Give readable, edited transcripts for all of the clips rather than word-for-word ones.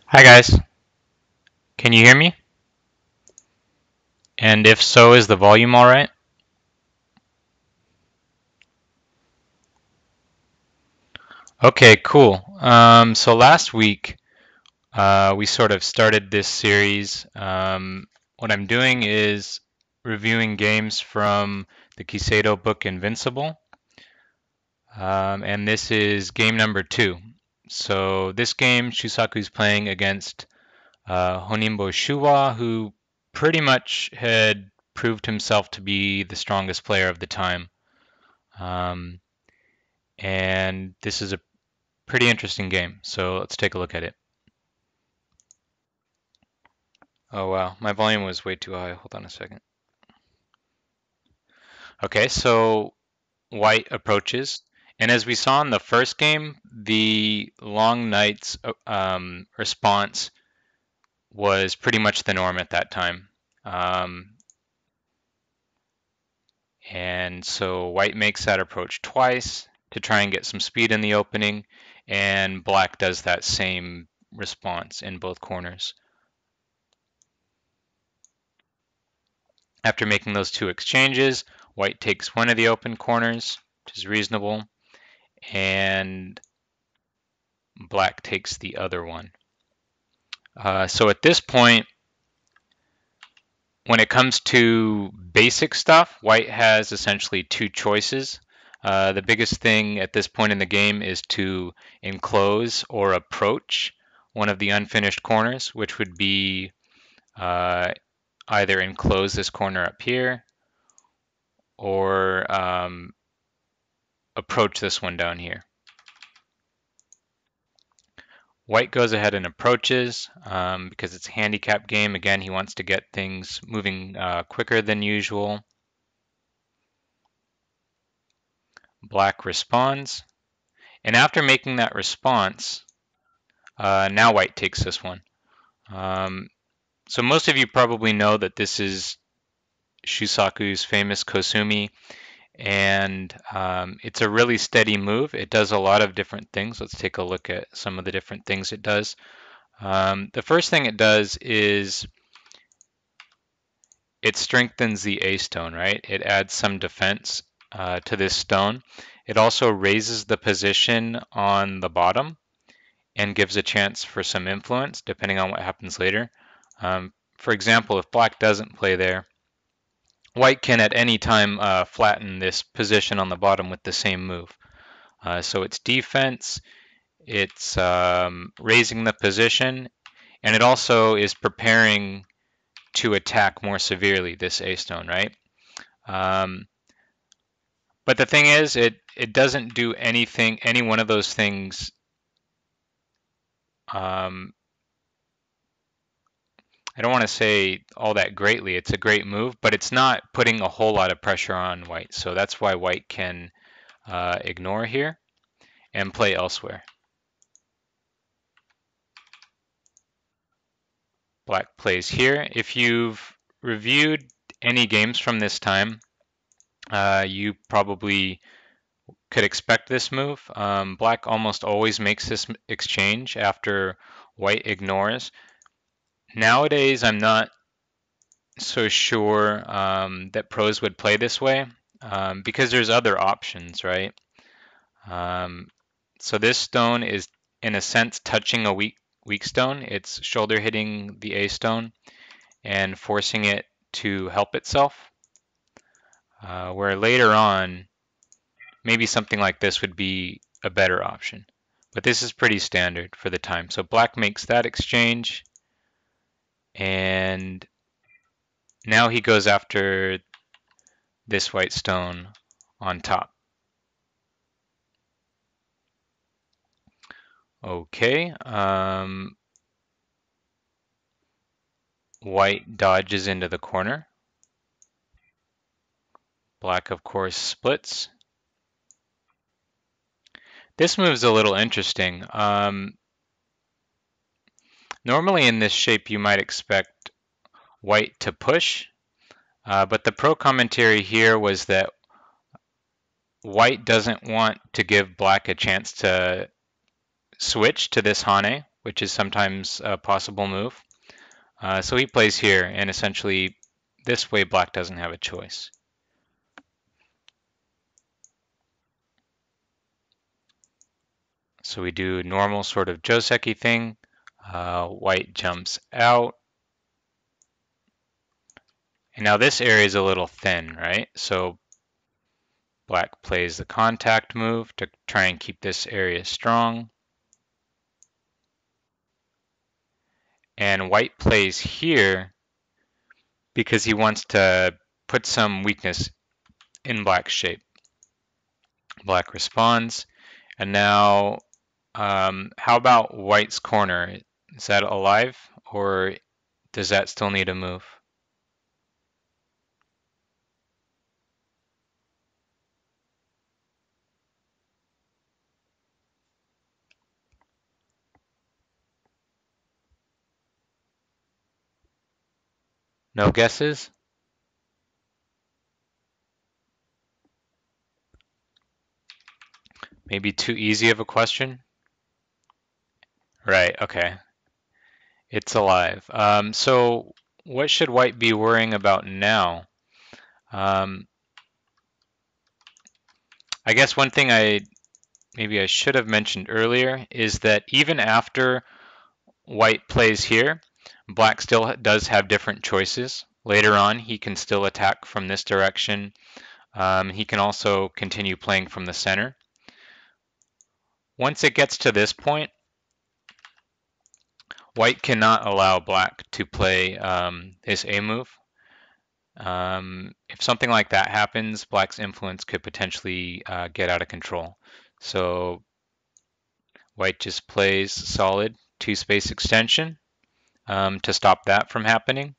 Hi guys, can you hear me? And if so, is the volume alright? Okay, cool. So last week we sort of started this series. What I'm doing is reviewing games from the Kiseido book Invincible, and this is game number 2. So this game, Shusaku's playing against Honinbo Shuwa, who pretty much had proved himself to be the strongest player of the time. Um, and this is a pretty interesting game. So let's take a look at it. Oh wow, my volume was way too high. Hold on a second. Okay, so white approaches, and as we saw in the first game, the long knight's response was pretty much the norm at that time. Um, and so white makes that approach twice to try and get some speed in the opening, and black does that same response in both corners. After making those two exchanges, white takes one of the open corners, which is reasonable, and black takes the other one. So at this point, when it comes to basic stuff, white has essentially two choices. The biggest thing at this point in the game is to enclose or approach one of the unfinished corners, which would be either enclose this corner up here or approach this one down here. White goes ahead and approaches because it's a handicap game. Again, he wants to get things moving quicker than usual. Black responds. And after making that response, now white takes this one. So most of you probably know that this is Shusaku's famous Kosumi, and it's a really steady move. It does a lot of different things. Let's take a look at some of the different things it does. The first thing it does is it strengthens the A stone, right? It adds some defense to this stone. It also raises the position on the bottom and gives a chance for some influence depending on what happens later. For example, if black doesn't play there, white can at any time flatten this position on the bottom with the same move. So it's defense, it's raising the position, and it also is preparing to attack more severely this A stone, right? Um, but the thing is, it doesn't do anything, any one of those things. Um, I don't want to say all that greatly. It's a great move, but it's not putting a whole lot of pressure on white. So that's why white can ignore here and play elsewhere. Black plays here. If you've reviewed any games from this time, you probably could expect this move. Black almost always makes this exchange after white ignores. Nowadays, I'm not so sure that pros would play this way because there's other options, right? Um, so this stone is, in a sense, touching a weak stone. It's shoulder hitting the A stone and forcing it to help itself. Where later on, maybe something like this would be a better option. But this is pretty standard for the time. So black makes that exchange, and now he goes after this white stone on top. Okay, white dodges into the corner. Black, of course, splits. This move's a little interesting. Normally in this shape, you might expect white to push, but the pro commentary here was that white doesn't want to give black a chance to switch to this Hane, which is sometimes a possible move. So he plays here, and essentially this way black doesn't have a choice. So we do normal sort of Joseki thing. White jumps out. And now this area is a little thin, right? So black plays the contact move to try and keep this area strong. And white plays here because he wants to put some weakness in black's shape. Black responds. And now, how about white's corner? Is that alive, or does that still need a move? No guesses? Maybe too easy of a question? Right, okay. It's alive. So what should white be worrying about now? Um, I guess one thing maybe I should have mentioned earlier is that even after white plays here, black still does have different choices. Later on, he can still attack from this direction. He can also continue playing from the center. Once it gets to this point, white cannot allow black to play his A move. If something like that happens, black's influence could potentially get out of control. So white just plays solid two-space extension to stop that from happening.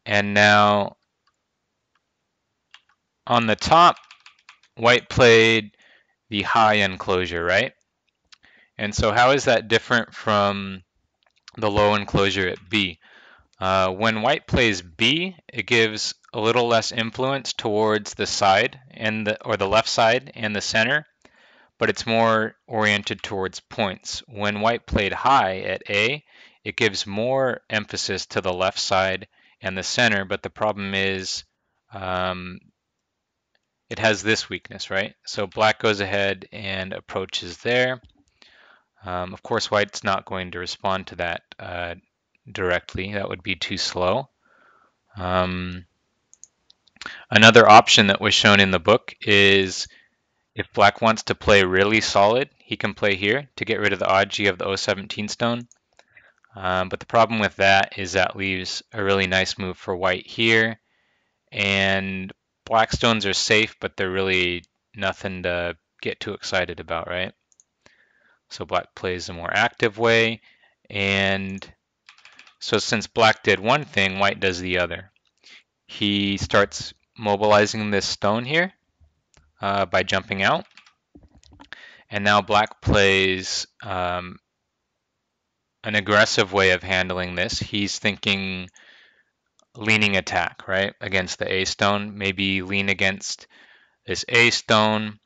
And now on the top, white played the high enclosure, right? And so how is that different from the low enclosure at B? When white plays B, it gives a little less influence towards the side or the left side and the center, but it's more oriented towards points. When white played high at A, it gives more emphasis to the left side and the center, but the problem is um, it has this weakness, right? So black goes ahead and approaches there. Of course, white's not going to respond to that directly. That would be too slow. Um, Another option that was shown in the book is if black wants to play really solid, he can play here to get rid of the odd G of the O17 stone. But the problem with that is that leaves a really nice move for white here. And black stones are safe, but they're really nothing to get too excited about, right? So black plays a more active way. And so since black did one thing, white does the other. He starts mobilizing this stone here by jumping out. And now black plays an aggressive way of handling this. He's thinking leaning attack, right, against the A stone. Maybe lean against this A stone.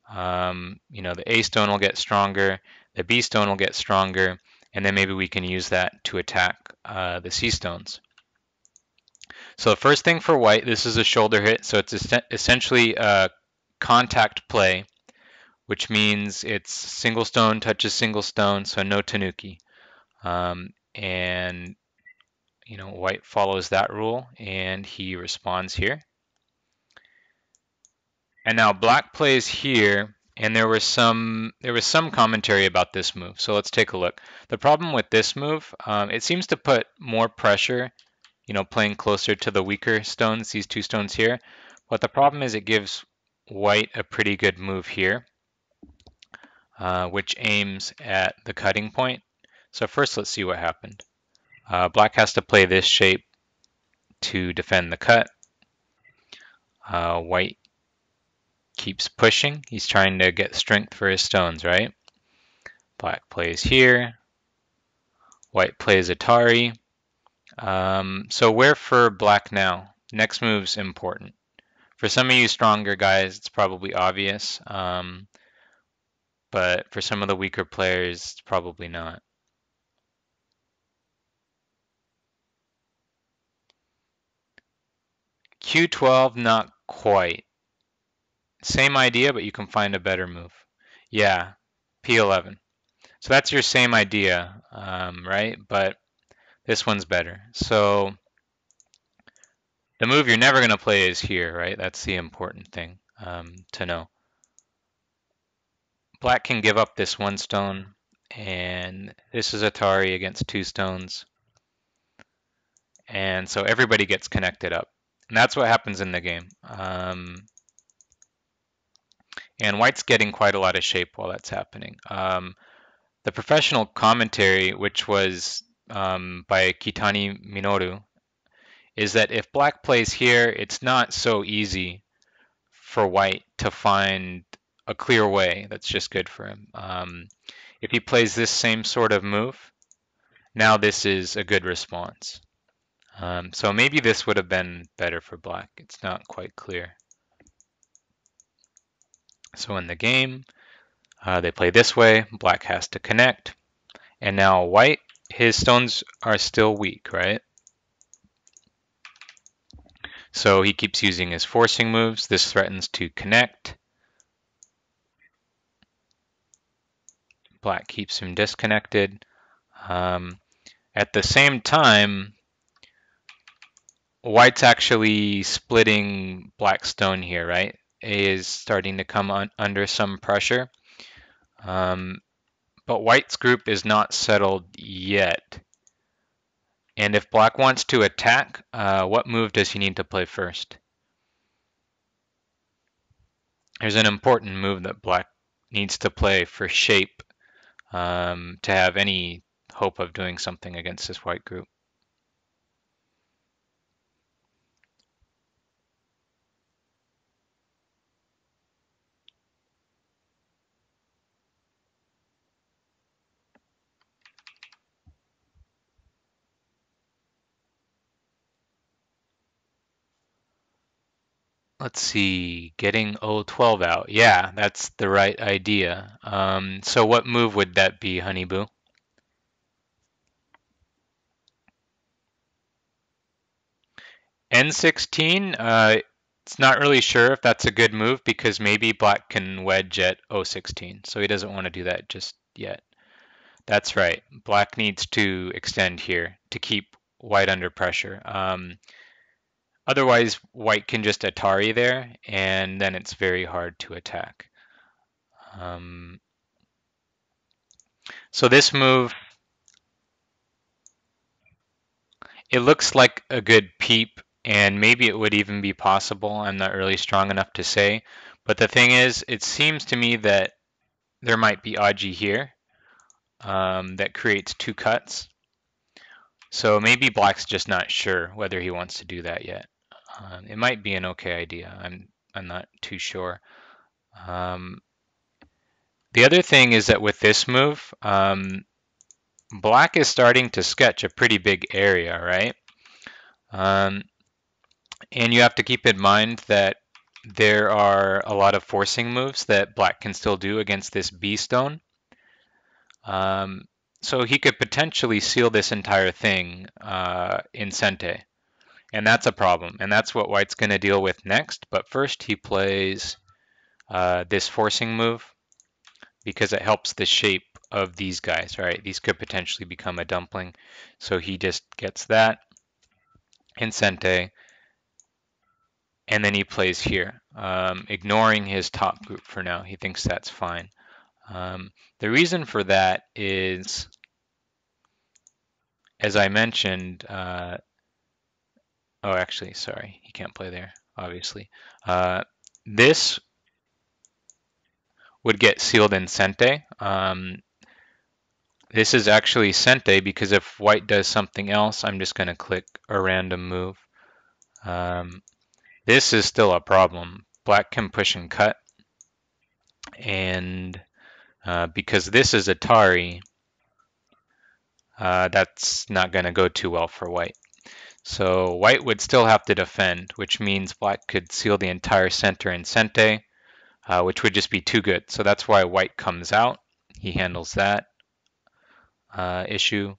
The A stone will get stronger, the B stone will get stronger, and then maybe we can use that to attack the C stones. So the first thing for white, this is a shoulder hit, so it's essentially a contact play, which means it's single stone touches single stone, so no tanuki. And white follows that rule, and he responds here. And now black plays here, and there was some commentary about this move. So let's take a look. The problem with this move, it seems to put more pressure, playing closer to the weaker stones, these two stones here. But the problem is it gives white a pretty good move here, which aims at the cutting point. So first, let's see what happened. Black has to play this shape to defend the cut. White keeps pushing. He's trying to get strength for his stones, right? Black plays here. White plays Atari. So where for black now? Next move's important. For some of you stronger guys, it's probably obvious. But for some of the weaker players, it's probably not. Q12, not quite. Same idea, but you can find a better move. Yeah, P11. So that's your same idea, right? But this one's better. So the move you're never going to play is here, right? That's the important thing to know. Black can give up this one stone, and this is Atari against two stones. And so everybody gets connected up. And that's what happens in the game. And white's getting quite a lot of shape while that's happening. The professional commentary, which was by Kitani Minoru, is that if black plays here, it's not so easy for white to find a clear way that's just good for him. If he plays this same sort of move, now this is a good response. So maybe this would have been better for black. It's not quite clear. So in the game, they play this way. Black has to connect. And now white, his stones are still weak, right? So he keeps using his forcing moves. This threatens to connect. Black keeps him disconnected. At the same time, white's actually splitting black's stone here, right? A is starting to come under some pressure. But white's group is not settled yet. And if black wants to attack, what move does he need to play first? There's an important move that black needs to play for shape to have any hope of doing something against this white group. Let's see, getting O12 out. Yeah, that's the right idea. So what move would that be, Honeyboo? N16, it's not really sure if that's a good move because maybe black can wedge at O16, so he doesn't want to do that just yet. That's right. Black needs to extend here to keep white under pressure. Otherwise, white can just Atari there, and then it's very hard to attack. So this move, it looks like a good peep, and maybe it would even be possible. I'm not really strong enough to say. But the thing is, it seems to me that there might be Aji here that creates two cuts. So maybe black's just not sure whether he wants to do that yet. It might be an okay idea. I'm not too sure. The other thing is that with this move, black is starting to sketch a pretty big area, right? And you have to keep in mind that there are a lot of forcing moves that black can still do against this B stone. So he could potentially seal this entire thing in Sente. And that's a problem. And that's what white's going to deal with next. But first he plays this forcing move because it helps the shape of these guys, right? These could potentially become a dumpling. So he just gets that in Sente. And then he plays here, ignoring his top group for now. He thinks that's fine. The reason for that is, as I mentioned, oh, actually, sorry, he can't play there, obviously. This would get sealed in Sente. This is actually Sente because if white does something else, I'm just going to click a random move. This is still a problem. Black can push and cut. And because this is Atari, that's not going to go too well for white. So white would still have to defend, which means black could seal the entire center in Sente, which would just be too good. So that's why white comes out. He handles that issue.